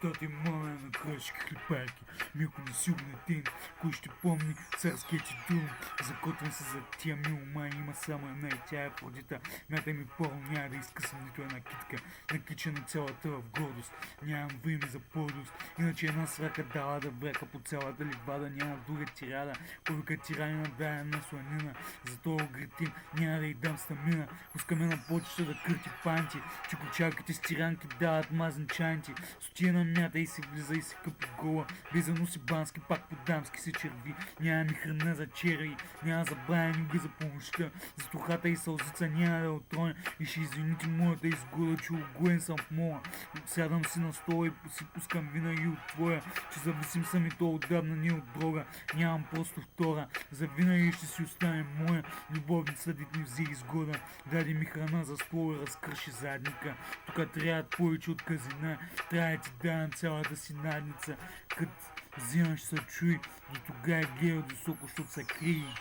Тати моля на кръшки хлипарки, милко на сигурна ден, кой ще помни царският ти дум. Закотвен се за тия милома, има само една и тя е продита. Мята ми първо няма да изкъсам нито една китка, накичена цялата в гордост. Нямам време за подост, иначе една срака дала да врека по цялата ливада. Няма друга тирада, повика тиранина дая на сланина. За това огретин няма да й дам стамина. Пускаме на почта да кърти панти, чекочалките с тиранки дават мазни чанти. Стотия на мята и се влиза и се къпи гола, без да носи бански, пак по дамски се черви. Няма ми храна за черви, няма забравя никога за помощта. За тухата и сълзица няма да отроня и ще извините моята изгода, че огоен съм в мола. Сядам си на стола и си пускам вина и от твоя, че зависим съм и то отдавна не от дрога. Нямам просто втора, за винаги ще си остане моя любовница, дет ми взе изгода. Даде ми храна за стола и разкърши задника. Тук трябва повече от казина, трябва да ти давам цялата си надница. Кът вземаш се чуй, до тогава гледа високо, защото се крие.